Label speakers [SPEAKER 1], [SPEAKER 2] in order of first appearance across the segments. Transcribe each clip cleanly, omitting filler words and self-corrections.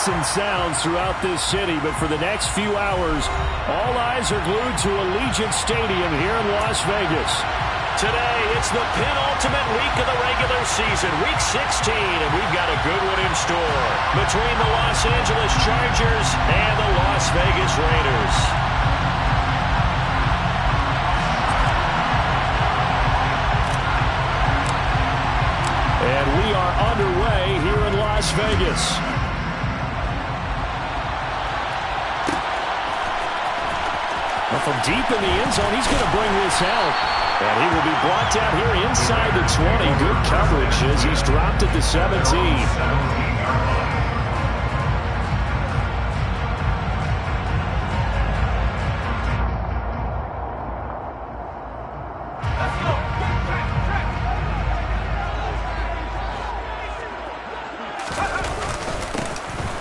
[SPEAKER 1] sights and sounds throughout this city, but for the next few hours, all eyes are glued to Allegiant Stadium here in Las Vegas.
[SPEAKER 2] Today, it's the penultimate week of the regular season, Week 16, and we've got a good one in store between the Los Angeles Chargers and the Las Vegas Raiders.
[SPEAKER 1] And we are underway here in Las Vegas. From deep in the end zone, he's going to bring this out. And he will be blocked out here inside the 20. Good coverage as he's dropped at the 17.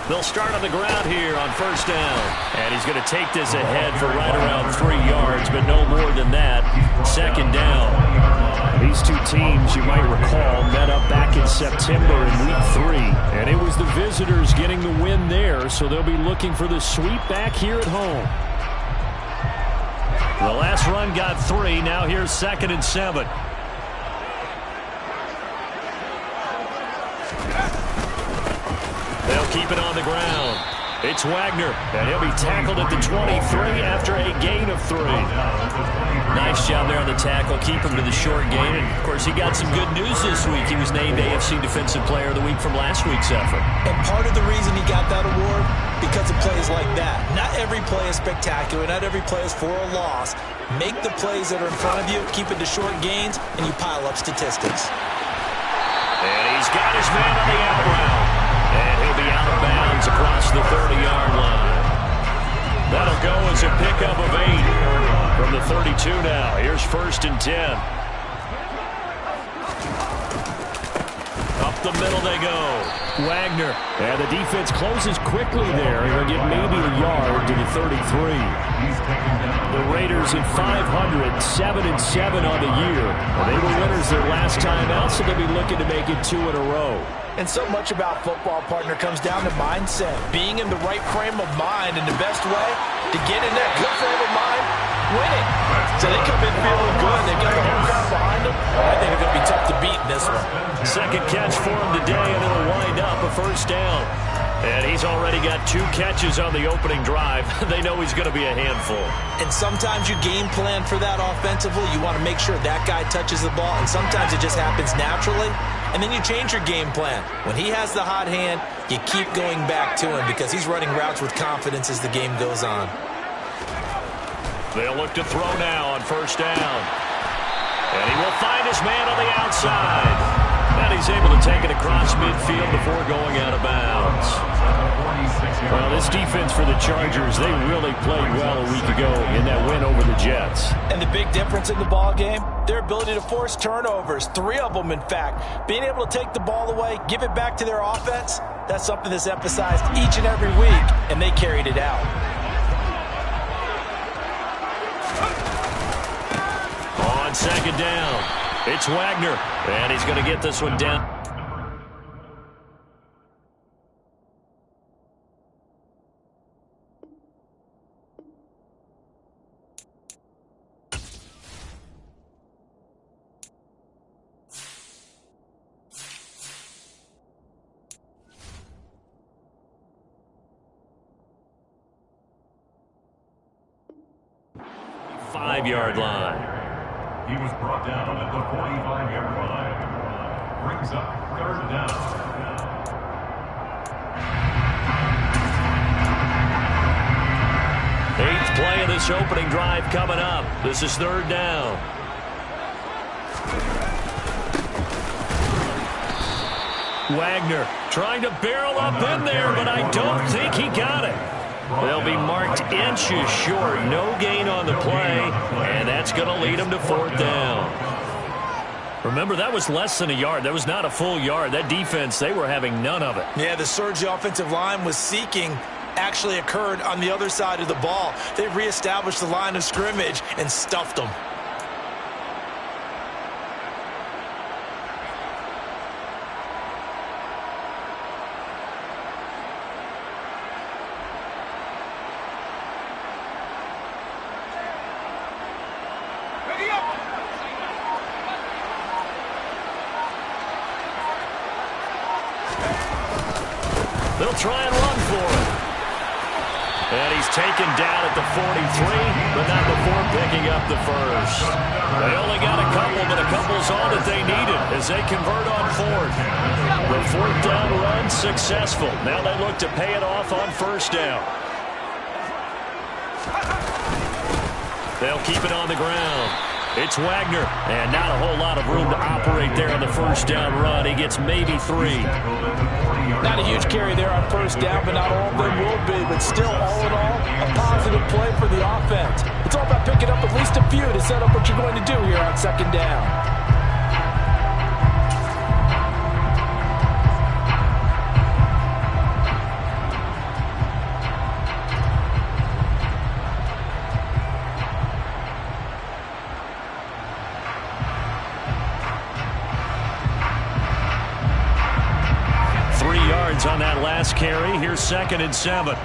[SPEAKER 2] They'll start on the ground here on first down. And he's going to take this ahead for right around 3 yards, but no more than that. Second down.
[SPEAKER 1] These two teams, you might recall, met up back in September in Week 3. And it was the visitors getting the win there, so they'll be looking for the sweep back here at home.
[SPEAKER 2] The last run got 3. Now here's 2nd and 7. They'll keep it on the ground. It's Wagner, and he'll be tackled at the 23 after a gain of 3. Nice job there on the tackle, keep him to the short gain. And, of course, he got some good news this week. He was named AFC Defensive Player of the Week from last week's effort.
[SPEAKER 3] And part of the reason he got that award, because of plays like that. Not every play is spectacular. Not every play is for a loss. Make the plays that are in front of you, keep it to short gains, and you pile up statistics.
[SPEAKER 2] And he's got his man on the out route. And he'll be out of bounds across the 30-yard line. That'll go as a pickup of 8 from the 32 now. Here's 1st and 10. Up the middle they go.
[SPEAKER 1] Wagner. And the defense closes quickly there. He'll get maybe a yard to the 33. The Raiders at 500, 7-7 on the year. And they were winners their last time out, so they'll be looking to make it 2 in a row.
[SPEAKER 3] And so much about football, partner, comes down to mindset. Being in the right frame of mind, and the best way to get in that good frame of mind, winning. So they come in feeling good. They've got the whole crowd behind them. I think it's going to be tough to beat in this one.
[SPEAKER 2] Second catch for him today, and it'll wind up a first down. And he's already got 2 catches on the opening drive. They know he's going to be a handful.
[SPEAKER 3] And sometimes you game plan for that offensively. You want to make sure that guy touches the ball, and sometimes it just happens naturally. And then you change your game plan. When he has the hot hand, you keep going back to him because he's running routes with confidence as the game goes on.
[SPEAKER 2] They'll look to throw now on first down. And he will find his man on the outside. And he's able to take it across midfield before going out of bounds.
[SPEAKER 1] Well, this defense for the Chargers, they really played well a week ago in that win over the Jets.
[SPEAKER 3] And the big difference in the ball game, their ability to force turnovers, 3 of them, in fact. Being able to take the ball away, give it back to their offense, that's something that's emphasized each and every week, and they carried it out.
[SPEAKER 2] On second down, it's Wagner, and he's going to get this one down. Five-yard line.
[SPEAKER 4] He was brought down at the 45-yard line. Brings up 3rd down.
[SPEAKER 2] Eighth play of this opening drive coming up. This is 3rd down. Wagner trying to barrel up in there, but I don't think he got it. They'll be marked inches short. No gain on the play, and that's going to lead them to 4th down. Remember, that was less than a yard. That was not a full yard. That defense, they were having none of it.
[SPEAKER 3] Yeah, the surge the offensive line was seeking actually occurred on the other side of the ball. They reestablished the line of scrimmage and stuffed them.
[SPEAKER 2] They'll try and run for it. And he's taken down at the 43, but not before picking up the first. They only got a couple, but a couple's all that they needed as they convert on fourth. The fourth down run successful. Now they look to pay it off on first down. They'll keep it on the ground. It's Wagner, and not a whole lot of room to operate there on the first down run. He gets maybe 3.
[SPEAKER 3] Not a huge carry there on first down, but not all of them will be. But still, all in all, a positive play for the offense. It's all about picking up at least a few to set up what you're going to do here on second down.
[SPEAKER 2] On that last carry, here's 2nd and 7.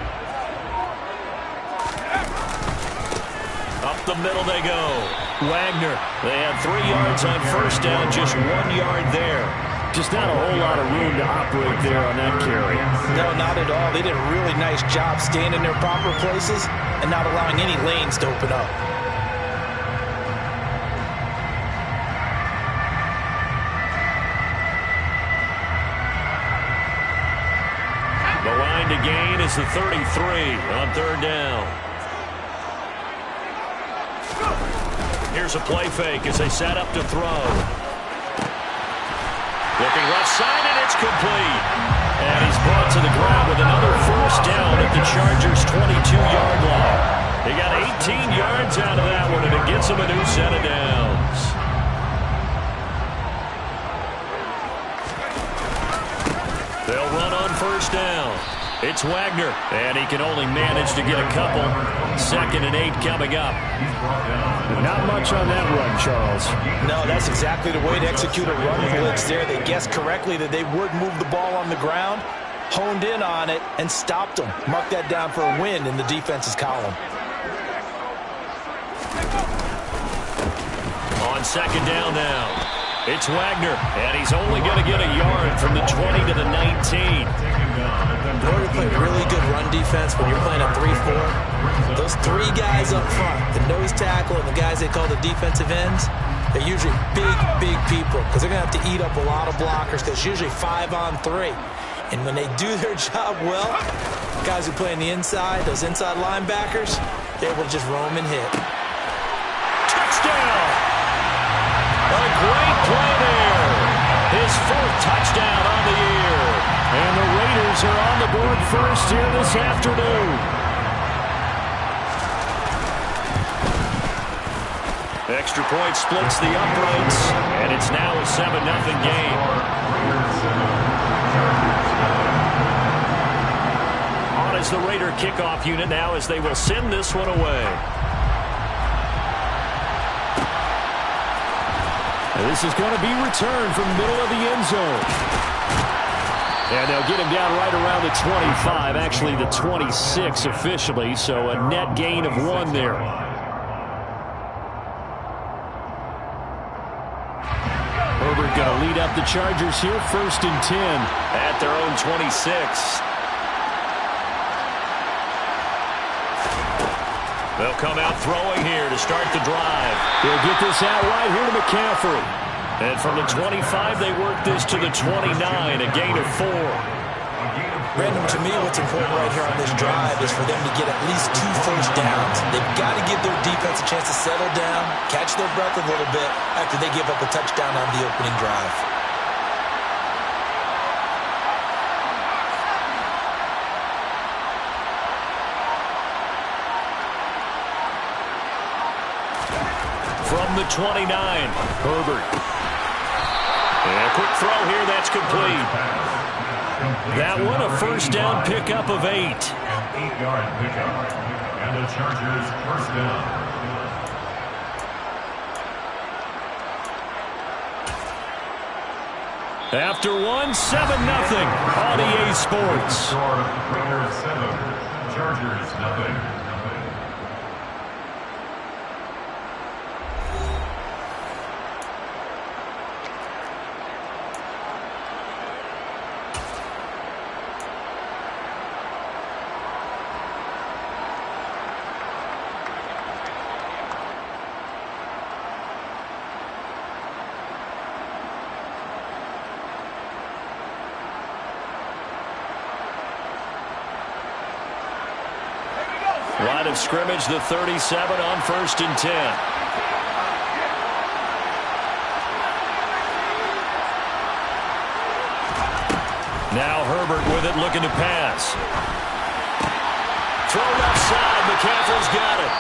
[SPEAKER 2] Up the middle they go. Wagner, they had 3 yards on first down, just 1 yard there.
[SPEAKER 1] Just not a whole lot of room to operate there on that carry.
[SPEAKER 3] No, not at all. They did a really nice job staying in their proper places and not allowing any lanes to open up.
[SPEAKER 2] The line to gain is the 33 on third down. Here's a play fake as they set up to throw. Looking left side, and it's complete. And he's brought to the ground with another first down at the Chargers' 22-yard line. They got 18 yards out of that one, and it gets them a new set of downs. They'll run on first down. It's Wagner, and he can only manage to get a couple. 2nd and 8 coming up.
[SPEAKER 1] Not much on that run, Charles.
[SPEAKER 3] No, that's exactly the way to execute a run blitz there. They guessed correctly that they would move the ball on the ground, honed in on it, and stopped them. Mark that down for a win in the defense's column.
[SPEAKER 2] On second down now. It's Wagner, and he's only going to get a yard from the 20 to the 19.
[SPEAKER 3] In order to play really good run defense when you're playing a 3-4, those 3 guys up front, the nose tackle and the guys they call the defensive ends, they're usually big people because they're going to have to eat up a lot of blockers because it's usually 5 on 3. And when they do their job well, guys who play on the inside, those inside linebackers, they're able to just roam and hit.
[SPEAKER 2] Touchdown! A great play there. His 4th touchdown on the year. And the Raiders are on the board first here this afternoon. Extra point splits the uprights, and it's now a 7-0 game. On is the Raider kickoff unit now as they will send this one away.
[SPEAKER 1] And this is going to be returned from the middle of the end zone. And they'll get him down right around the 25, actually the 26 officially, so a net gain of 1 there. Herbert going to lead up the Chargers here, 1st and 10.
[SPEAKER 2] At their own 26. They'll come out throwing here to start the drive.
[SPEAKER 1] They'll get this out right here to McCaffrey.
[SPEAKER 2] And from the 25, they work this to the 29, a gain of 4.
[SPEAKER 3] Brandon, to me, what's important right here on this drive is for them to get at least 2 first downs. They've got to give their defense a chance to settle down, catch their breath a little bit after they give up a touchdown on the opening drive.
[SPEAKER 2] From the 29, Herbert. And a quick throw here, that's complete. That one, a first down pickup of 8.
[SPEAKER 4] 8-yard pickup. And the Chargers first down.
[SPEAKER 2] After 1, 7-0 on EA Sports.
[SPEAKER 4] Raiders 7, Chargers 0.
[SPEAKER 2] Line of scrimmage, the 37 on 1st and 10. Now Herbert with it, looking to pass. Throw left side. McCaffrey's got it.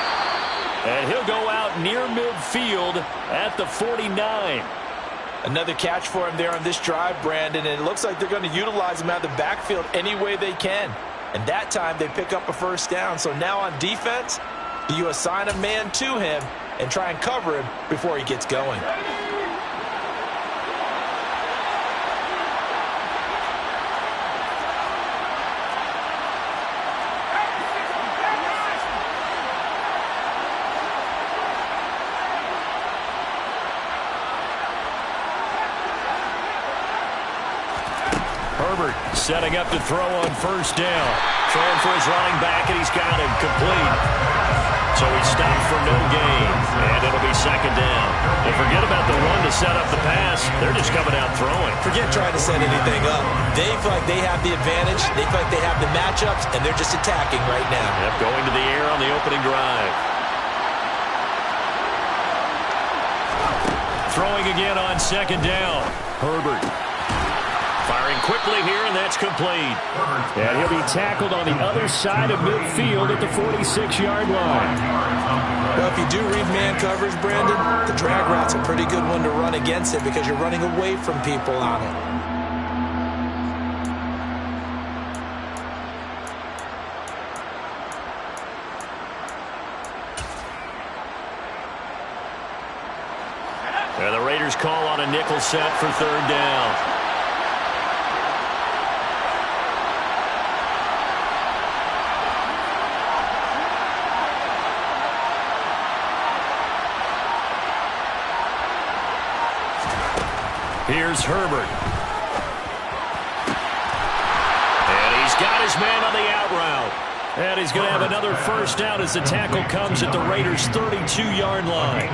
[SPEAKER 2] And he'll go out near midfield at the 49.
[SPEAKER 3] Another catch for him there on this drive, Brandon, and it looks like they're going to utilize him out of the backfield any way they can. And that time they pick up a first down. So now on defense, you assign a man to him and try and cover him before he gets going.
[SPEAKER 2] Herbert setting up to throw on 1st down. Throwing for his running back, and he's got him complete. So he stopped for no gain, and it'll be 2nd down. And forget about the run to set up the pass. They're just coming out throwing.
[SPEAKER 3] Forget trying to set anything up. They feel like they have the advantage. They feel like they have the matchups, and they're just attacking right now.
[SPEAKER 2] Yep, going to the air on the opening drive. Throwing again on 2nd down. Herbert. Firing quickly here, and that's complete.
[SPEAKER 1] And he'll be tackled on the other side of midfield at the 46-yard line.
[SPEAKER 3] Well, if you do read man coverage, Brandon, the drag route's a pretty good one to run against it because you're running away from people on it.
[SPEAKER 2] And the Raiders call on a nickel set for 3rd down. Here's Herbert. And he's got his man on the out route. And he's going to have another first down as the tackle comes at the Raiders' 32-yard line.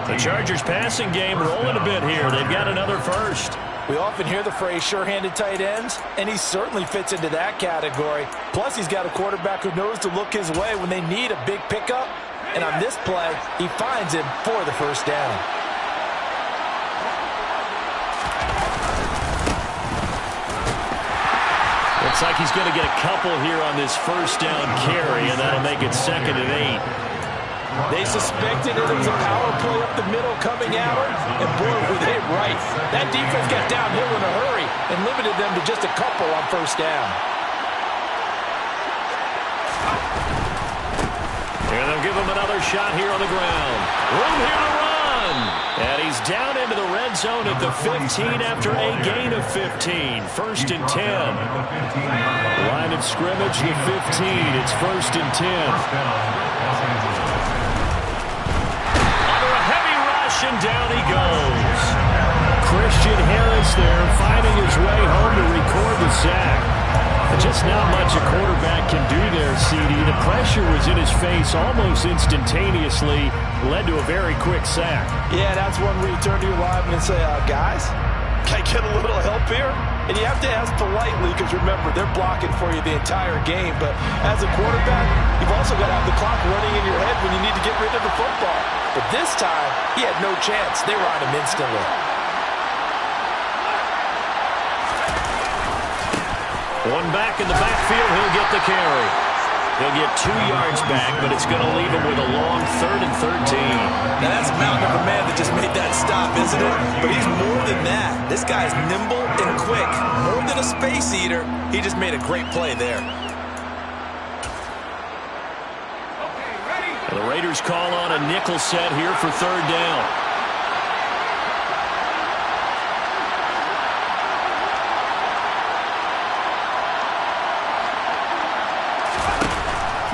[SPEAKER 2] The Chargers passing game rolling a bit here. They've got another first.
[SPEAKER 3] We often hear the phrase sure-handed tight ends, and he certainly fits into that category. Plus, he's got a quarterback who knows to look his way when they need a big pickup. And on this play, he finds him for the first down.
[SPEAKER 2] Looks like he's going to get a couple here on this first down carry, and that'll make it 2nd and 8.
[SPEAKER 3] They suspected it was a power play up the middle coming at him, and boy, were they right. That defense got downhill in a hurry and limited them to just a couple on first down.
[SPEAKER 2] And they'll give him another shot here on the ground. Room here to run. And he's down into the red zone at the 15 after a gain of 15. 1st and 10. Line of scrimmage, the 15. It's 1st and 10. Under a heavy rush, and down he goes.
[SPEAKER 1] Christian Harris there finding his way home to record the sack. Just not much a quarterback can do there, CD. The pressure was in his face almost instantaneously, led to a very quick sack.
[SPEAKER 3] Yeah, that's one where you turn to your lineman and say, guys, can I get a little help here? And you have to ask politely because, remember, they're blocking for you the entire game. But as a quarterback, you've also got to have the clock running in your head when you need to get rid of the football. But this time, he had no chance. They were on him instantly.
[SPEAKER 2] One back in the backfield, he'll get the carry. He'll get 2 yards back, but it's going to leave him with a long 3rd and 13.
[SPEAKER 3] Now that's a mountain of a man that just made that stop, isn't it? But he's more than that. This guy's nimble and quick. More than a space eater. He just made a great play there.
[SPEAKER 2] And the Raiders call on a nickel set here for 3rd down.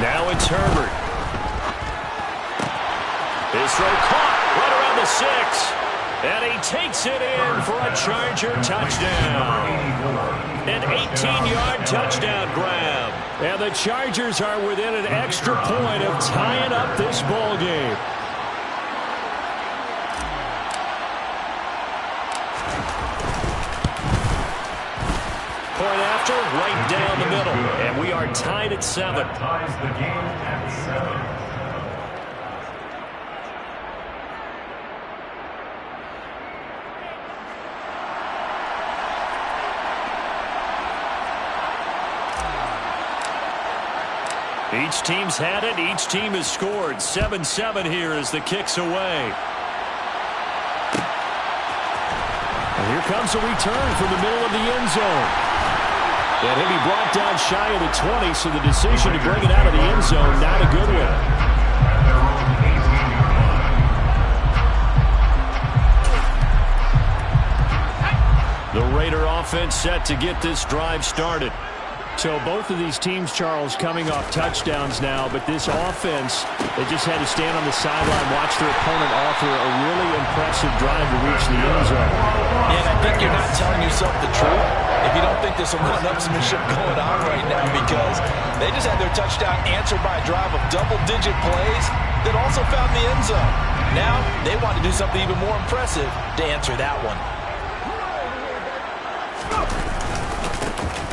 [SPEAKER 2] Now it's Herbert. His throw caught right around the 6. And he takes it in for a Charger touchdown. An 18-yard touchdown grab.
[SPEAKER 1] And the Chargers are within an extra point of tying up this ball game.
[SPEAKER 2] point after, right down the middle. And we are tied at 7.
[SPEAKER 4] That ties the game at 7.
[SPEAKER 2] Each team's had it. Each team has scored. 7-7 here as the kick's away.
[SPEAKER 1] And here comes a return from the middle of the end zone. And he'll be brought down shy of the 20, so the decision to bring it out of the end zone, not a good one.
[SPEAKER 2] The Raider offense set to get this drive started.
[SPEAKER 1] So both of these teams, Charles, coming off touchdowns now, but this offense, they just had to stand on the sideline, watch their opponent offer a really impressive drive to reach the end zone.
[SPEAKER 3] Yeah, and I think you're not telling yourself the truth if you don't think there's some one-upsmanship going on right now, because they just had their touchdown answered by a drive of double-digit plays that also found the end zone. Now they want to do something even more impressive to answer that one.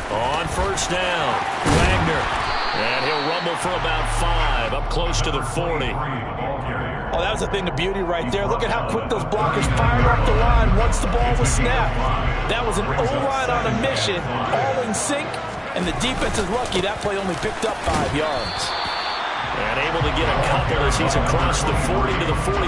[SPEAKER 2] On first down, Wagner. And he'll rumble for about 5, up close to the 40.
[SPEAKER 3] Oh, that was a thing of beauty right there. Look at how quick those blockers fired off the line once the ball was snapped. That was an O-line on a mission, all in sync, and the defense is lucky that play only picked up 5 yards.
[SPEAKER 2] And able to get a couple as he's across the 40 to the 41.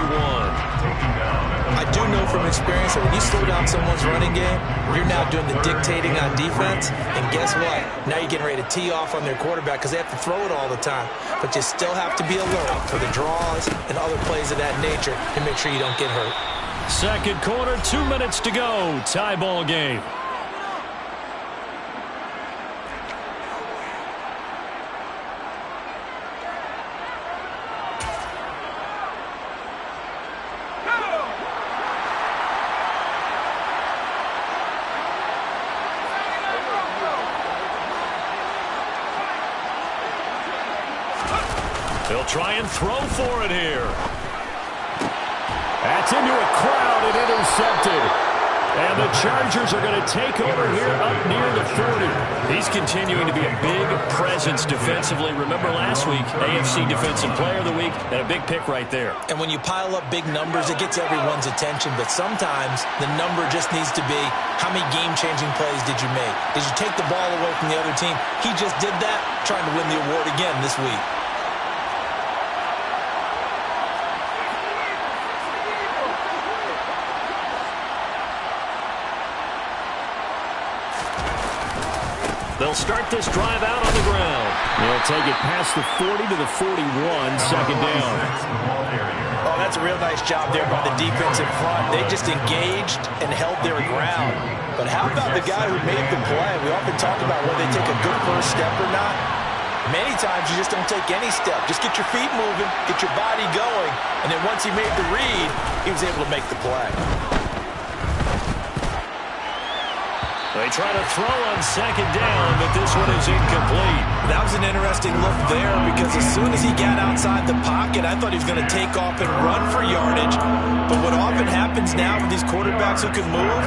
[SPEAKER 3] I do know from experience that when you slow down someone's running game, you're now doing the dictating on defense. And guess what? Now you're getting ready to tee off on their quarterback because they have to throw it all the time. But you still have to be alert for the draws and other plays of that nature to make sure you don't get hurt.
[SPEAKER 2] Second quarter, 2 minutes to go. Tie ball game. They'll try and throw for it here.
[SPEAKER 1] That's into a crowd and intercepted. And the Chargers are going to take over here up near the 40.
[SPEAKER 2] He's continuing to be a big presence defensively. Remember last week, AFC Defensive Player of the Week, and a big pick right there.
[SPEAKER 3] And when you pile up big numbers, it gets everyone's attention. But sometimes the number just needs to be, how many game-changing plays did you make? Did you take the ball away from the other team? He just did that, trying to win the award again this week.
[SPEAKER 2] They'll start this drive out on the ground.
[SPEAKER 1] They'll take it past the 40 to the 41, second down.
[SPEAKER 3] Oh, that's a real nice job there by the defense in front. They just engaged and held their ground. But how about the guy who made the play? We often talk about whether they take a good first step or not. Many times you just don't take any step. Just get your feet moving, get your body going, and then once he made the read, he was able to make the play.
[SPEAKER 2] They try to throw on second down, but this one is incomplete.
[SPEAKER 3] That was an interesting look there because as soon as he got outside the pocket, I thought he was going to take off and run for yardage. But what often happens now with these quarterbacks who can move,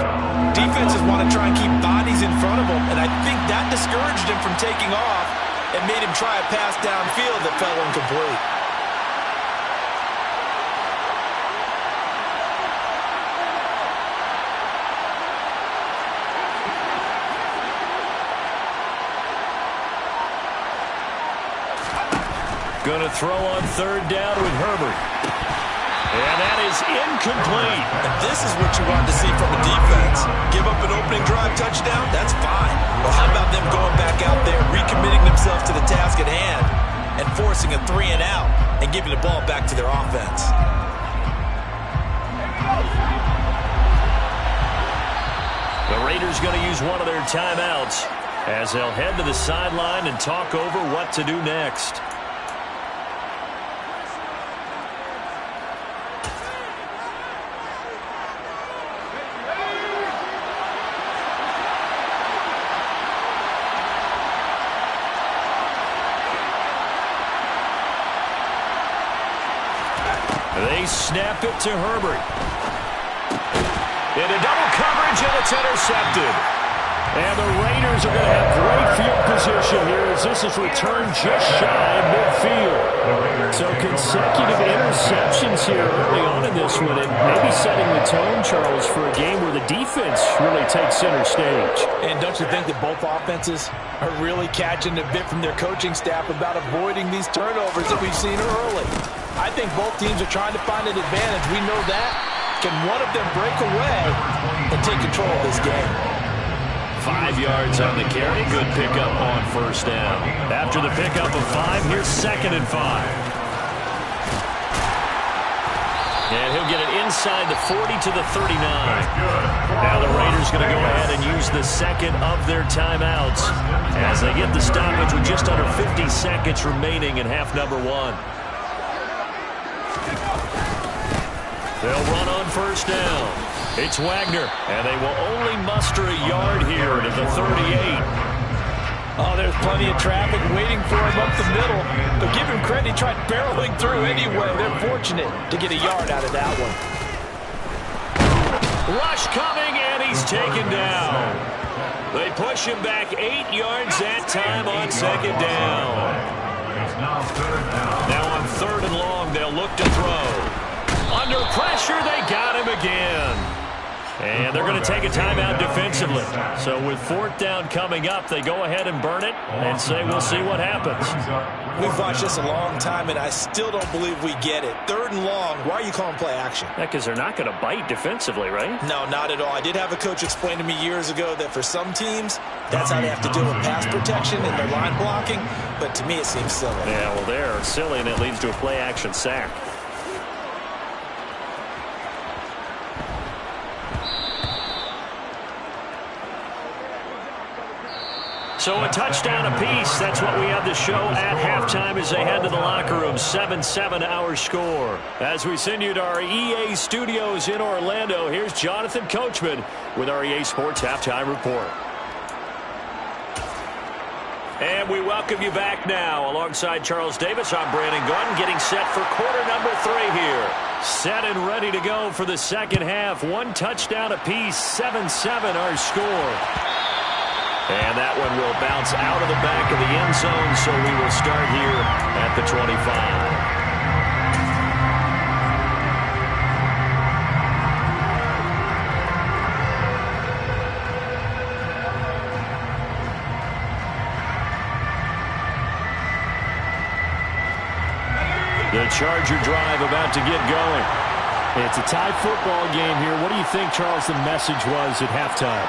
[SPEAKER 3] defenses want to try and keep bodies in front of them, and I think that discouraged him from taking off and made him try a pass downfield that fell incomplete.
[SPEAKER 2] Going to throw on third down with Herbert. And that is incomplete.
[SPEAKER 3] And this is what you want to see from a defense. Give up an opening drive touchdown? That's fine. Well, how about them going back out there, recommitting themselves to the task at hand, and forcing a 3-and-out and giving the ball back to their offense?
[SPEAKER 2] The Raiders going to use one of their timeouts as they'll head to the sideline and talk over what to do next. They snap it to Herbert. Into double coverage, and it's intercepted.
[SPEAKER 1] And the Raiders are going to have great field position here as this is returned just shy of midfield. So consecutive interceptions here early on in this one, and maybe setting the tone, Charles, for a game where the defense really takes center stage.
[SPEAKER 3] And don't you think that both offenses are really catching a bit from their coaching staff about avoiding these turnovers that we've seen early? I think both teams are trying to find an advantage. We know that. Can one of them break away and take control of this game?
[SPEAKER 2] 5 yards on the carry. Good pickup on first down. After the pickup of 5, here's 2nd and 5. And he'll get it inside the 40 to the 39. Now the Raiders going to go ahead and use the second of their timeouts as they get the stoppage with just under 50 seconds remaining in half number 1. They'll run on first down. It's Wagner, and they will only muster a yard here to the 38.
[SPEAKER 3] Oh, there's plenty of traffic waiting for him up the middle. But give him credit, he tried barreling through anyway. They're fortunate to get a yard out of that one.
[SPEAKER 2] Rush coming, and he's taken down. They push him back 8 yards that time on 2nd down. Now on 3rd and long, they'll look to throw. Under pressure, they got him again. And they're going to take a timeout defensively. So with 4th down coming up, they go ahead and burn it and say we'll see what happens.
[SPEAKER 3] We've watched this a long time, and I still don't believe we get it. 3rd and long, why are you calling play action?
[SPEAKER 1] Yeah, because they're not going to bite defensively, right?
[SPEAKER 3] No, not at all. I did have a coach explain to me years ago that for some teams, that's how they have to deal with pass protection and their line blocking. But to me, it seems silly.
[SPEAKER 1] Yeah, well, they're silly, and it leads to a play action sack. So a touchdown apiece. That's what we have to show at halftime as they head to the locker room. 7-7 our score. As we send you to our EA studios in Orlando, here's Jonathan Coachman with our EA Sports Halftime Report. And we welcome you back now. Alongside Charles Davis, I'm Brandon Gordon, getting set for quarter number 3 here. Set and ready to go for the second half. 1 touchdown apiece. 7-7 our score. And that one will bounce out of the back of the end zone, so we will start here at the 25. The Charger drive about to get going. It's a tie football game here. What do you think, Charles, the message was at halftime?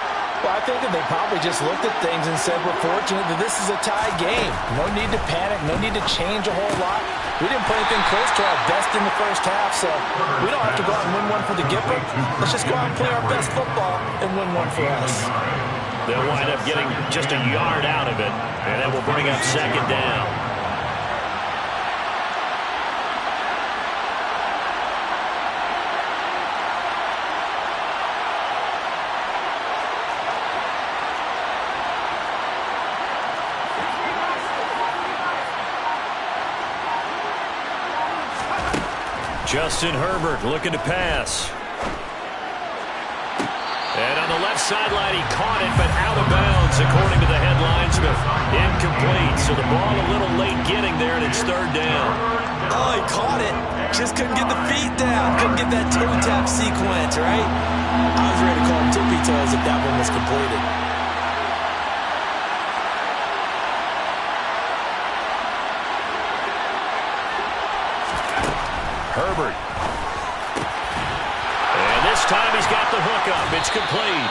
[SPEAKER 3] Well, I think that they probably just looked at things and said, we're fortunate that this is a tie game. No need to panic, no need to change a whole lot. We didn't play anything close to our best in the first half, so we don't have to go out and win one for the Gipper. Let's just go out and play our best football and win one for us.
[SPEAKER 2] They'll wind up getting just a yard out of it, and that will bring up 2nd down. Justin Herbert looking to pass. And on the left sideline, he caught it, but out of bounds, according to the head linesman. Incomplete, so the ball a little late getting there, and it's 3rd down.
[SPEAKER 3] Oh, he caught it. Just couldn't get the feet down. Couldn't get that toe tap sequence, right? I was ready to call him tippy toes if that one was completed.
[SPEAKER 2] Herbert. And this time he's got the hook up. It's complete.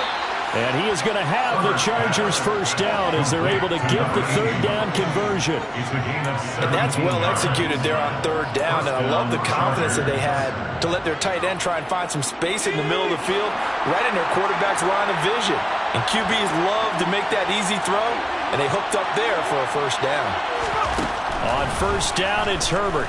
[SPEAKER 1] And he is going to have the Chargers first down as they're able to get the 3rd down conversion.
[SPEAKER 3] And that's well executed there on 3rd down. And I love the confidence that they had to let their tight end try and find some space in the middle of the field, right in their quarterback's line of vision. And QBs love to make that easy throw, and they hooked up there for a first down.
[SPEAKER 1] On first down, it's Herbert.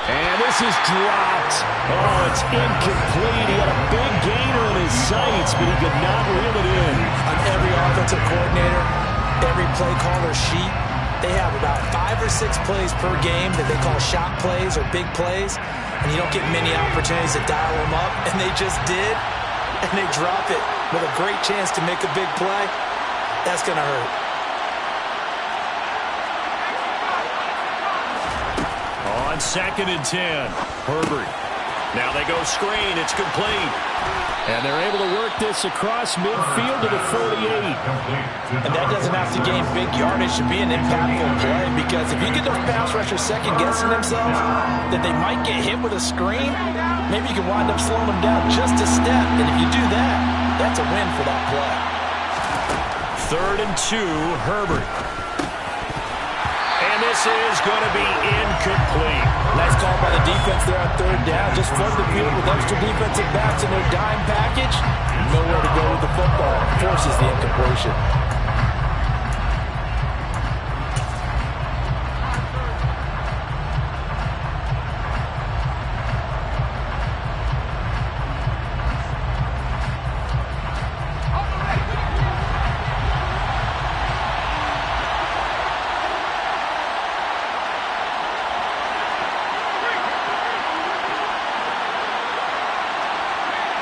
[SPEAKER 1] And this is dropped. Oh, it's incomplete. He had a big gainer in his sights, but he could not reel it in.
[SPEAKER 3] On every offensive coordinator, every play caller sheet, they have about 5 or 6 plays per game that they call shot plays or big plays, and you don't get many opportunities to dial them up, and they just did. and they drop it with a great chance to make a big play, that's going to hurt.
[SPEAKER 2] On 2nd and 10, Herbert. Now they go screen. It's complete.
[SPEAKER 1] And they're able to work this across midfield to the 48.
[SPEAKER 3] And that doesn't have to gain big yardage to be an impactful play, because if you get those pass rushers second-guessing themselves that they might get hit with a screen, maybe you can wind up slowing them down just a step. And if you do that, that's a win for that play.
[SPEAKER 2] 3rd and 2, Herbert. And this is going to be incomplete.
[SPEAKER 3] Nice call by the defense there on 3rd down. Just flood the field with extra defensive backs in their dime package. Nowhere to go with the football. Forces the incompletion.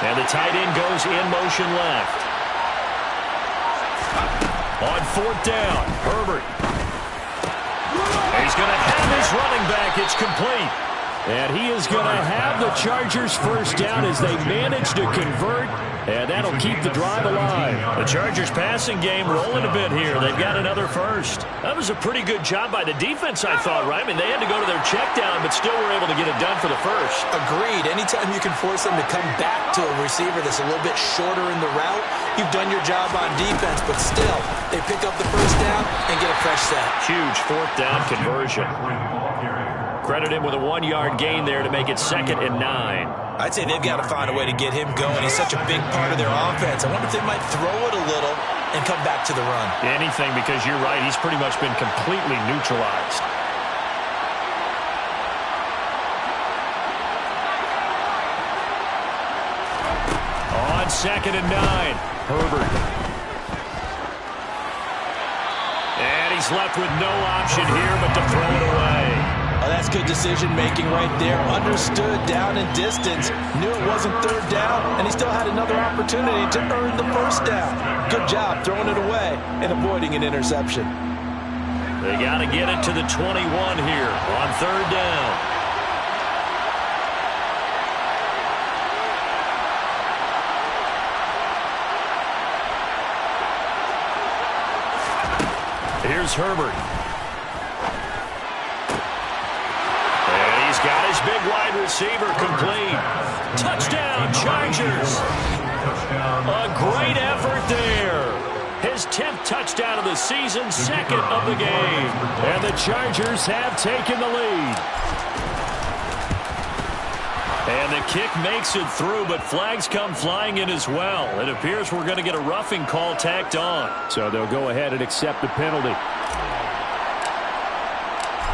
[SPEAKER 2] And the tight end goes in motion left. On 4th down, Herbert. He's going to have his running back. It's complete.
[SPEAKER 1] And he is going to have the Chargers first down as they manage to convert. And that'll keep the drive alive.
[SPEAKER 2] The Chargers passing game rolling a bit here. They've got another first. That was a pretty good job by the defense, I thought, right? I mean, they had to go to their check down, but still were able to get it done for the first.
[SPEAKER 3] Agreed. Anytime you can force them to come back to a receiver that's a little bit shorter in the route, you've done your job on defense, but still, they pick up the first down and get a fresh set.
[SPEAKER 2] Huge 4th down conversion. Credit him with a 1-yard gain there to make it 2nd and 9.
[SPEAKER 3] I'd say they've got to find a way to get him going. He's such a big part of their offense. I wonder if they might throw it a little and come back to the run.
[SPEAKER 2] Anything, because you're right. He's pretty much been completely neutralized. On 2nd and 9, Herbert. And he's left with no option here but to throw it away.
[SPEAKER 3] Oh, that's good decision-making right there. Understood down and distance. Knew it wasn't 3rd down, and he still had another opportunity to earn the first down. Good job throwing it away and avoiding an interception.
[SPEAKER 2] They got to get it to the 21 here on 3rd down. Here's Herbert. Got his big wide receiver complete. Touchdown, Chargers. A great effort there. His 10th touchdown of the season, 2nd of the game.
[SPEAKER 1] And the Chargers have taken the lead.
[SPEAKER 2] And the kick makes it through, but flags come flying in as well. It appears we're going to get a roughing call tacked on.
[SPEAKER 1] So they'll go ahead and accept the penalty.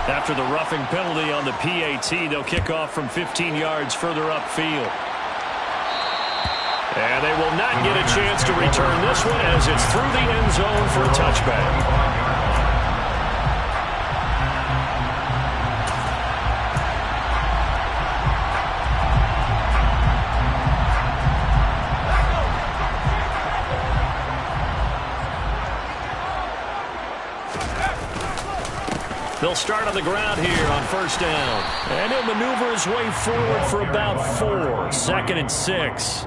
[SPEAKER 2] After the roughing penalty on the PAT, they'll kick off from 15 yards further upfield. And they will not get a chance to return this one as it's through the end zone for a touchback. They'll start on the ground here on 1st down.
[SPEAKER 1] And he'll maneuver his way forward for about 4. 2nd and 6.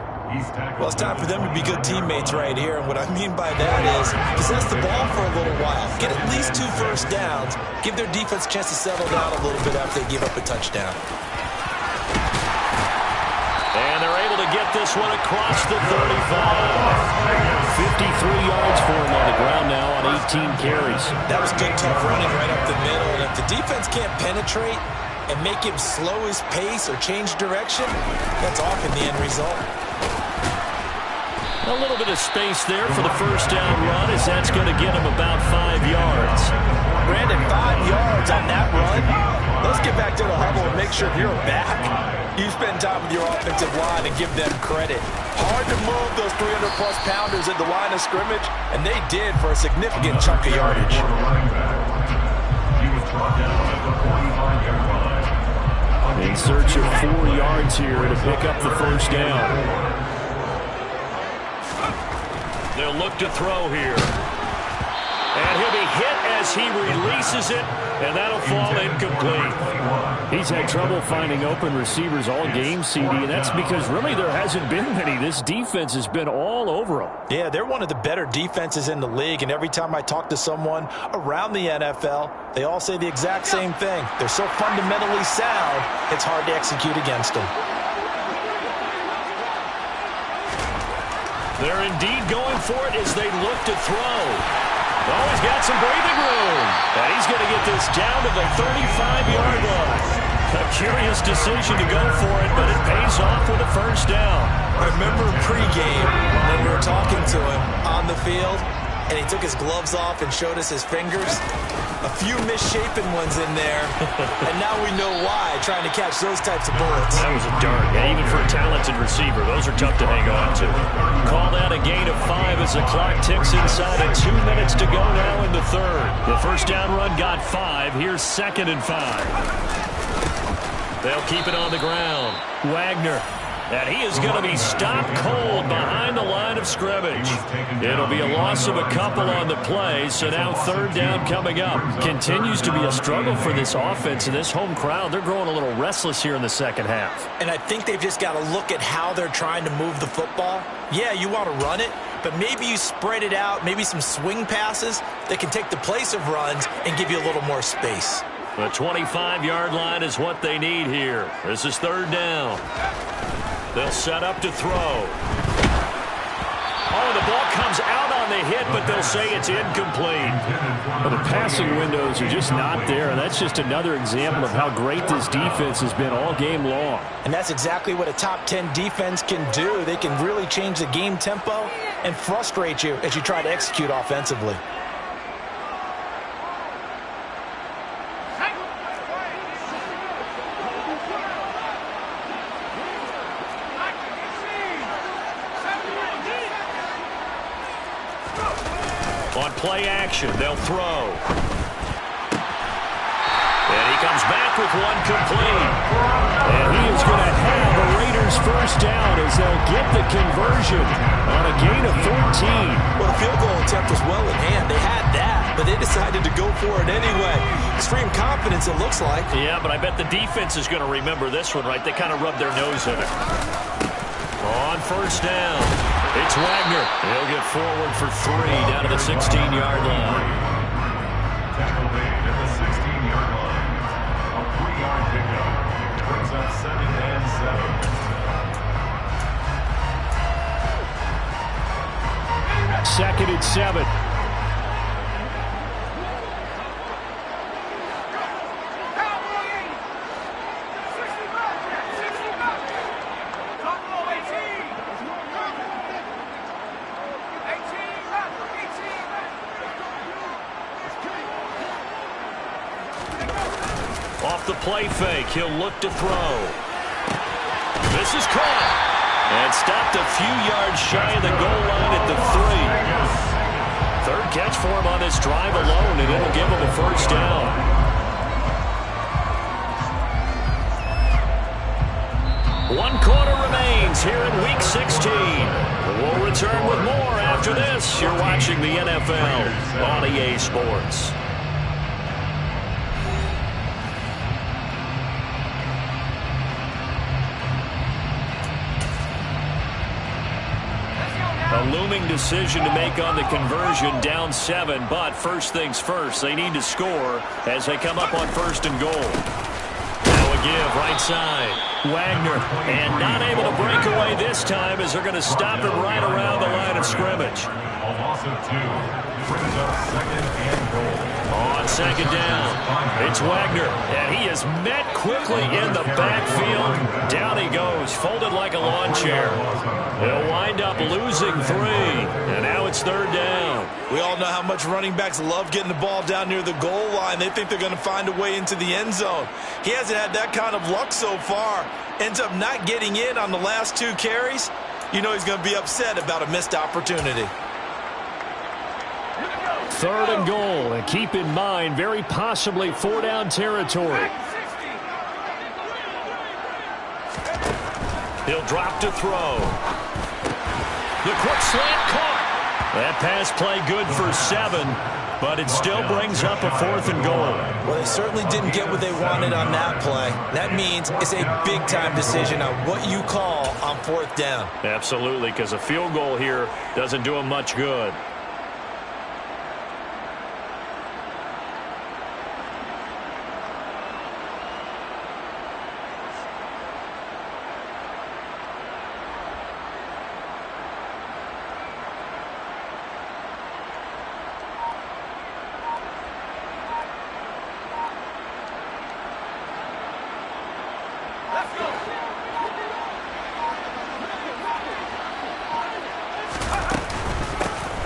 [SPEAKER 3] Well, it's time for them to be good teammates right here. And what I mean by that is possess the ball for a little while. Get at least 2 first downs. Give their defense a chance to settle down a little bit after they give up a touchdown.
[SPEAKER 2] And they're able to get this one across the 35.
[SPEAKER 1] 53 yards for him on the ground now on 18 carries.
[SPEAKER 3] That was good, tough running right up the middle. And if the defense can't penetrate and make him slow his pace or change direction, that's often the end result.
[SPEAKER 2] A little bit of space there for the first down run, as that's going to get him about 5 yards.
[SPEAKER 3] Brandon, 5 yards on that run. Let's get back to the huddle and make sure if you're back, you spend time with your offensive line and give them credit. Hard to move those 300-plus pounders at the line of scrimmage, and they did for a significant chunk of yardage.
[SPEAKER 4] He was brought down at the 45-yard line.
[SPEAKER 1] In search of 4 yards here to pick up the first down.
[SPEAKER 2] They'll look to throw here. And he'll be hit as he releases it, and that'll fall incomplete.
[SPEAKER 1] He's had trouble finding open receivers all game, CD, and that's because really there hasn't been many. This defense has been all over him.
[SPEAKER 3] Yeah, they're one of the better defenses in the league, and every time I talk to someone around the NFL, they all say the exact same thing. They're so fundamentally sound, it's hard to execute against them.
[SPEAKER 2] They're indeed going for it as they look to throw. Oh, he's got some breathing room. And he's going to get this down to the 35-yard line. A curious decision to go for it, but it pays off with a first down.
[SPEAKER 3] I remember pregame when we were talking to him on the field, and he took his gloves off and showed us his fingers. A few misshapen ones in there, and now we know why, trying to catch those types of bullets.
[SPEAKER 2] That was a dart. Yeah, even for a talented receiver, those are tough to hang on to. Call that a gain of 5 as the clock ticks inside of 2 minutes to go now in the third. The first down run got 5. Here's 2nd and 5. They'll keep it on the ground. Wagner. And he is going to be stopped cold behind the line of scrimmage. It'll be a loss of a couple on the play, so now 3rd down coming up. Continues to be a struggle for this offense and this home crowd. They're growing a little restless here in the second half.
[SPEAKER 3] And I think they've just got to look at how they're trying to move the football. Yeah, you want to run it, but maybe you spread it out, maybe some swing passes that can take the place of runs and give you a little more space.
[SPEAKER 2] The 25-yard line is what they need here. This is 3rd down. They'll set up to throw. Oh, the ball comes out on the hit, but they'll say it's incomplete.
[SPEAKER 1] Well, the passing windows are just not there, and that's just another example of how great this defense has been all game long.
[SPEAKER 3] And that's exactly what a top 10 defense can do. They can really change the game tempo and frustrate you as you try to execute offensively.
[SPEAKER 2] On play action, they'll throw. And he comes back with one complete.
[SPEAKER 1] And he is going to have a Raiders first down as they'll get the conversion on a gain of 14.
[SPEAKER 3] Well, the field goal attempt was well in hand. They had that, but they decided to go for it anyway. Extreme confidence, it looks like.
[SPEAKER 2] Yeah, but I bet the defense is going to remember this one, right? They kind of rubbed their nose in it. On first down, it's Wagner. He'll get forward for 3 down to the 16-yard line.
[SPEAKER 4] Tackle made at the 16-yard line. A 3-yard pickup brings up 2nd and
[SPEAKER 1] 7. 2nd and 7.
[SPEAKER 2] Off the play fake, he'll look to throw. This is caught. And stopped a few yards shy of the goal line at the 3. Third catch for him on this drive alone, and it'll give him a first down. One quarter remains here in Week 16. We'll return with more after this. You're watching the NFL on EA Sports. A looming decision to make on the conversion, down 7, but first things first, they need to score as they come up on 1st and goal. Now a give, right side. Wagner, and not able to break away this time as they're going to stop him right around the line of scrimmage.
[SPEAKER 4] A loss of 2 brings up 2nd and goal.
[SPEAKER 2] On 2nd down, it's Wagner, and he is met quickly in the backfield. Down he goes, folded like a lawn chair. They'll wind up losing 3, and now it's 3rd down.
[SPEAKER 3] We all know how much running backs love getting the ball down near the goal line. They think they're going to find a way into the end zone. He hasn't had that kind of luck so far. Ends up not getting in on the last 2 carries. You know he's going to be upset about a missed opportunity.
[SPEAKER 1] 3rd and goal, and keep in mind, very possibly 4-down territory.
[SPEAKER 2] He'll drop to throw. The quick slant caught. That pass play good for 7, but it still brings up a 4th and goal.
[SPEAKER 3] Well, they certainly didn't get what they wanted on that play. That means it's a big-time decision on what you call on 4th down.
[SPEAKER 2] Absolutely, because a field goal here doesn't do them much good.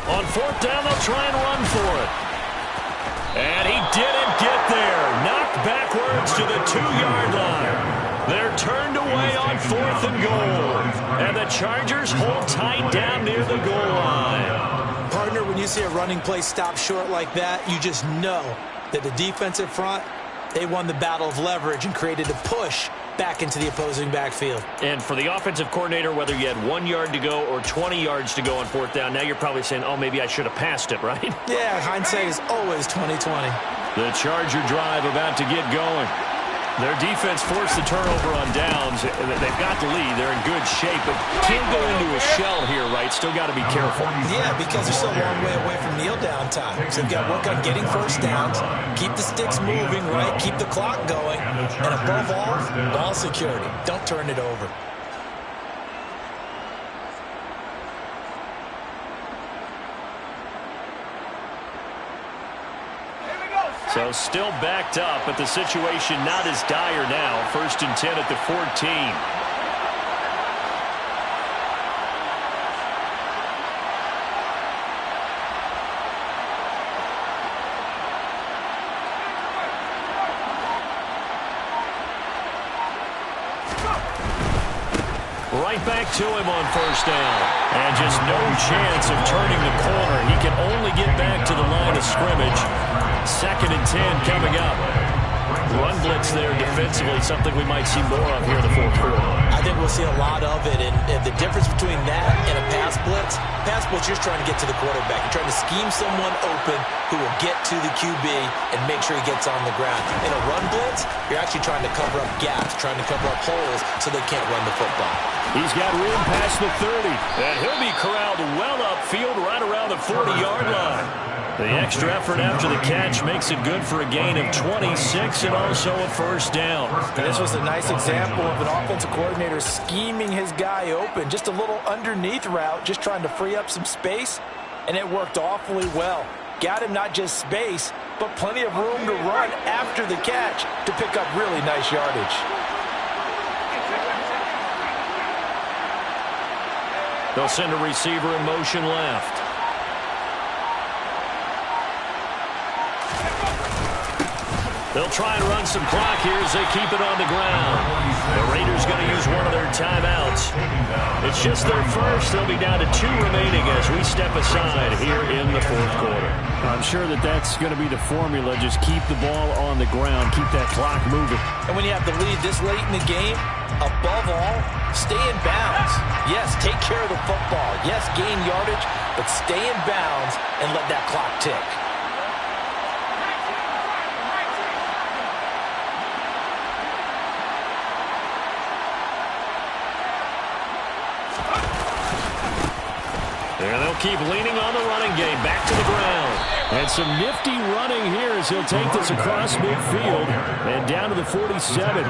[SPEAKER 2] On 4th down, they'll try and run for it. And he didn't get there. Knocked backwards to the 2-yard line. They're turned away on 4th and goal. And the Chargers hold tight down near the goal line.
[SPEAKER 3] Partner, when you see a running play stop short like that, you just know that the defensive front, they won the battle of leverage and created a push back into the opposing backfield.
[SPEAKER 2] And for the offensive coordinator, whether you had 1 yard to go or 20 yards to go on 4th down, now you're probably saying, oh, maybe I should have passed it, right?
[SPEAKER 3] Yeah, hindsight is always 20/20.
[SPEAKER 2] The Charger drive about to get going. Their defense forced the turnover on downs. They've got the lead. They're in good shape, but can't go into a shell here, right? Still got to be careful.
[SPEAKER 3] Yeah, because they're still a long way away from kneel down time. So they've got to work on getting first downs, keep the sticks moving, right? Keep the clock going. And above all, ball security. Don't turn it over.
[SPEAKER 2] So still backed up, but the situation not as dire now. 1st and 10 at the 14. Right back to him on 1st down. And just no chance of turning the corner. He can only get back to the line of scrimmage. 2nd and 10 coming up. Run blitz there defensively, something we might see more of here in the 4th quarter.
[SPEAKER 3] I think we'll see a lot of it, and the difference between that and a pass blitz, you're just trying to get to the quarterback. You're trying to scheme someone open who will get to the QB and make sure he gets on the ground. In a run blitz, you're actually trying to cover up gaps, trying to cover up holes so they can't run the football.
[SPEAKER 2] He's got room past the 30, and he'll be corralled well upfield right around the 40-yard line. The extra effort after the catch makes it good for a gain of 26 and also a 1st down.
[SPEAKER 3] And this was a nice example of an offensive coordinator scheming his guy open. Just a little underneath route, just trying to free up some space, and it worked awfully well. Got him not just space, but plenty of room to run after the catch to pick up really nice yardage.
[SPEAKER 2] They'll send a receiver in motion left. They'll try and run some clock here as they keep it on the ground. The Raiders going to use one of their timeouts. It's just their first. They'll be down to 2 remaining as we step aside here in the 4th quarter.
[SPEAKER 1] I'm sure that's going to be the formula. Just keep the ball on the ground. Keep that clock moving.
[SPEAKER 3] And when you have the lead this late in the game, above all, stay in bounds. Yes, take care of the football. Yes, gain yardage, but stay in bounds and let that clock tick.
[SPEAKER 2] And they'll keep leaning on the running game. Back to the ground.
[SPEAKER 1] And some nifty running here as he'll take this across midfield and down to the 47.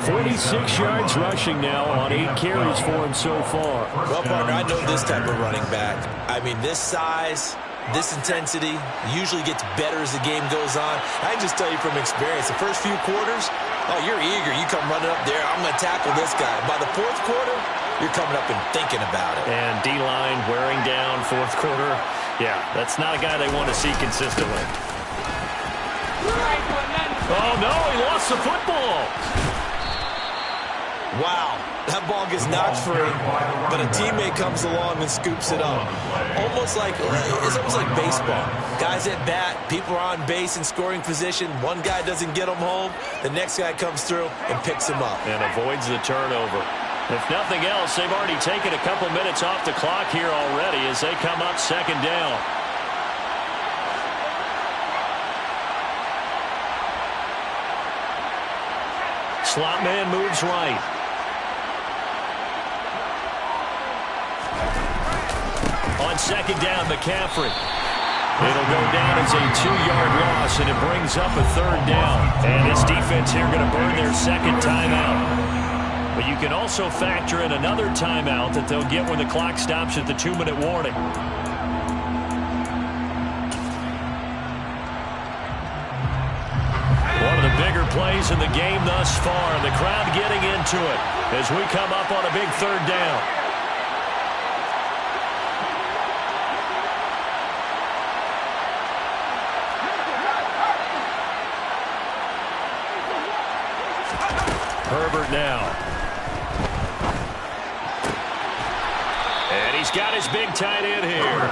[SPEAKER 1] 46 yards rushing now on 8 carries for him so far.
[SPEAKER 3] Well, partner, I know this type of running back. I mean, this size, this intensity usually gets better as the game goes on. I can just tell you from experience, the first few quarters, oh, you're eager. You come running up there. I'm going to tackle this guy. By the 4th quarter, you're coming up and thinking about it.
[SPEAKER 2] And D-line wearing down 4th quarter. Yeah, that's not a guy they want to see consistently. Oh, no, he lost the football.
[SPEAKER 3] Wow, that ball gets knocked free, but a teammate comes along and scoops it up. It's almost like baseball. Guys at bat, people are on base in scoring position. One guy doesn't get them home. The next guy comes through and picks him up.
[SPEAKER 2] And avoids the turnover. If nothing else, they've already taken a couple minutes off the clock here already as they come up second down. Slot man moves right. On second down, McCaffrey. It'll go down as a 2-yard loss, and it brings up a third down. And this defense here going to burn their second timeout. But you can also factor in another timeout that they'll get when the clock stops at the 2-minute warning. One of the bigger plays in the game thus far. The crowd getting into it as we come up on a big third down. Herbert now. And he's got his big tight end here.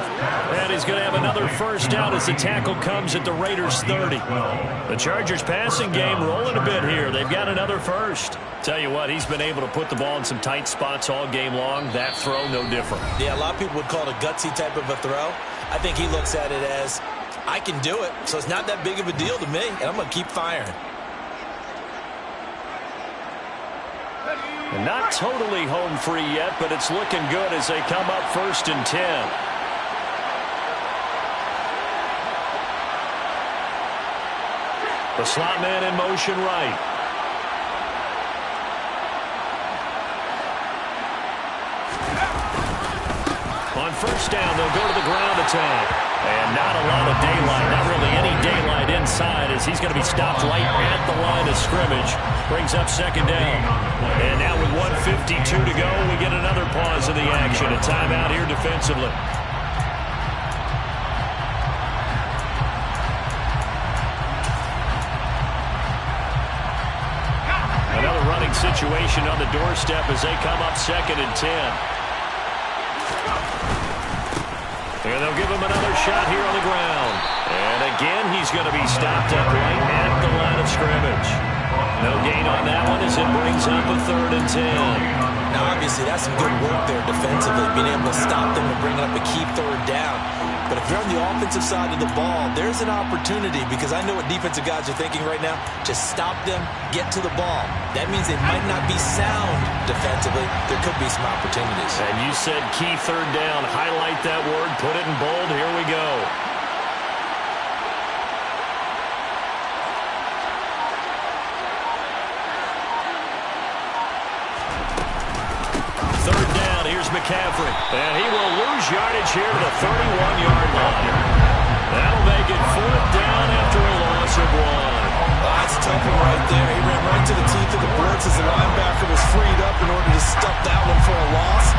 [SPEAKER 2] And he's going to have another first down as the tackle comes at the Raiders' 30. The Chargers passing game rolling a bit here. They've got another first. Tell you what, he's been able to put the ball in some tight spots all game long. That throw, no different.
[SPEAKER 3] Yeah, a lot of people would call it a gutsy type of a throw. I think he looks at it as, I can do it, so it's not that big of a deal to me, and I'm going to keep firing.
[SPEAKER 2] And not totally home free yet, but it's looking good as they come up 1st and 10. The slot man in motion right. On first down, they'll go to the ground attack. And not a lot of daylight, not really any daylight inside as he's going to be stopped right at the line of scrimmage. Brings up second down. And now with 1:52 to go, we get another pause in the action. A timeout here defensively. Another running situation on the doorstep as they come up 2nd and 10. And they'll give him another shot here on the ground. And again, he's going to be stopped up right at the line of scrimmage. No gain on that one as it brings up a 3rd and 10.
[SPEAKER 3] Now, obviously, that's some good work there defensively, being able to stop them and bring up a key 3rd down. But if you're on the offensive side of the ball, there's an opportunity because I know what defensive guys are thinking right now. Just stop them, get to the ball. That means they might not be sound defensively. There could be some opportunities.
[SPEAKER 2] And you said key 3rd down. Highlight that word. Put it in bold. Here we go. McCaffrey, and he will lose yardage here to the 31-yard line. That'll make it 4th down after a loss of 1.
[SPEAKER 3] That's a tough one right there. He ran right to the teeth of the boards as the linebacker was freed up in order to stuff that one for a loss.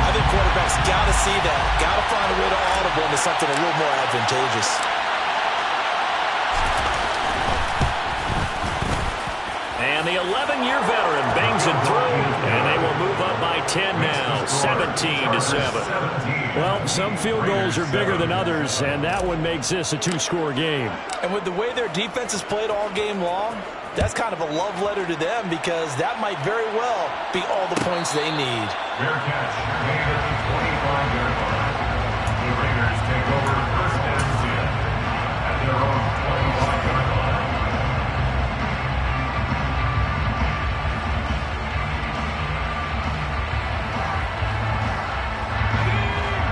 [SPEAKER 3] I think quarterbacks got to see that. Got to find a way to audible into something a little more advantageous.
[SPEAKER 2] And the 11-year veteran bangs it through, and they will move up by 10 now, 17-7. Well, some field goals are bigger than others, and that one makes this a 2-score game.
[SPEAKER 3] And with the way their defense has played all game long, that's kind of a love letter to them because that might very well be all the points they need.
[SPEAKER 4] Fair catch made at the 25-yard line. The Raiders take over 1st and 10 at their own 25-yard line.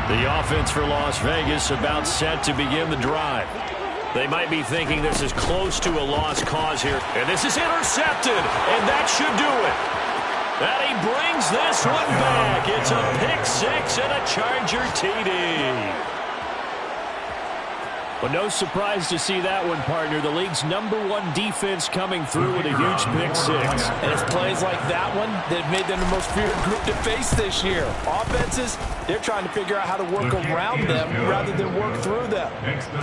[SPEAKER 2] The offense for Las Vegas about set to begin the drive. They might be thinking this is close to a lost cause here. And this is intercepted, and that should do it. And he brings this one back. It's a pick-6 and a Charger TD. But no surprise to see that one, partner. The league's #1 defense coming through with a huge pick-6.
[SPEAKER 3] And it's plays like that one that have made them the most feared group to face this year. Offenses, they're trying to figure out how to work around them rather than work through them.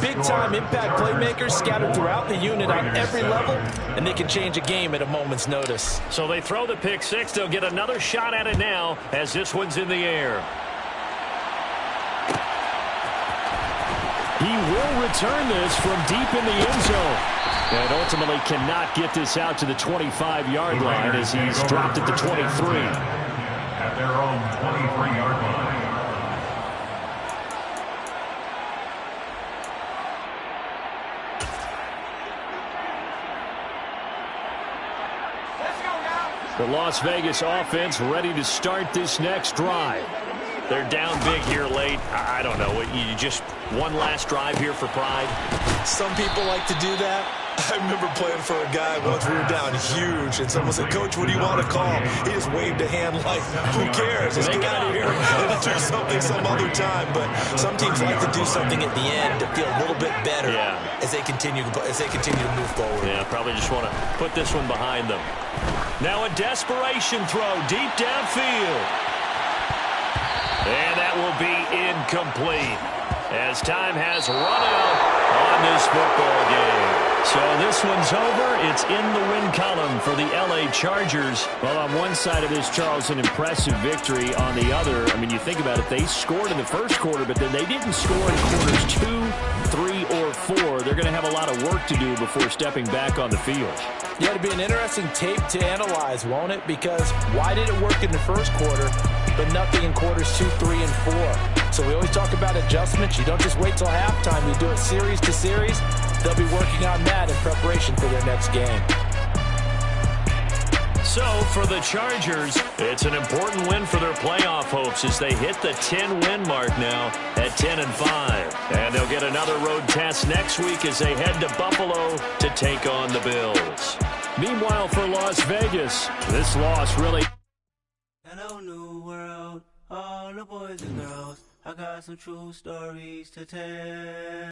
[SPEAKER 3] Big-time impact playmakers scattered throughout the unit on every level, and they can change a game at a moment's notice.
[SPEAKER 2] So they throw the pick-6. They'll get another shot at it now as this one's in the air. He will return this from deep in the end zone. And ultimately cannot get this out to the 25-yard line as he's dropped at the 23.
[SPEAKER 4] at their own 23-yard line.
[SPEAKER 1] The Las Vegas offense ready to start this next drive.
[SPEAKER 2] They're down big here late. I don't know. You just one last drive here for pride?
[SPEAKER 3] Some people like to do that. I remember playing for a guy once we were down huge, and someone said, "Coach, what do you want to call?" He just waved a hand like, "Who cares? Let's get out of here and do something some other time." But some teams like to do something at the end to feel a little bit better as they continue to move forward.
[SPEAKER 2] Yeah, probably just want to put this one behind them. Now a desperation throw deep downfield. And that will be incomplete as time has run out on this football game.
[SPEAKER 1] So this one's over. It's in the win column for the L.A. Chargers. Well, on one side of this, Charles, an impressive victory. On the other, I mean, you think about it, they scored in the first quarter, but then they didn't score in quarters 2, 3, or 4. They're going to have a lot of work to do before stepping back on the field.
[SPEAKER 3] Yeah, it'll be an interesting tape to analyze, won't it? Because why did it work in the first quarter, but nothing in quarters 2, 3, and 4? So we always talk about adjustments. You don't just wait till halftime. You do it series to series. They'll be working on that in preparation for their next game.
[SPEAKER 2] So for the Chargers, it's an important win for their playoff hopes as they hit the 10-win mark now at 10-5. And they'll get another road test next week as they head to Buffalo to take on the Bills.
[SPEAKER 1] Meanwhile, for Las Vegas, this loss really...
[SPEAKER 5] Hello, new world, all the boys and girls. I got some true stories to tell.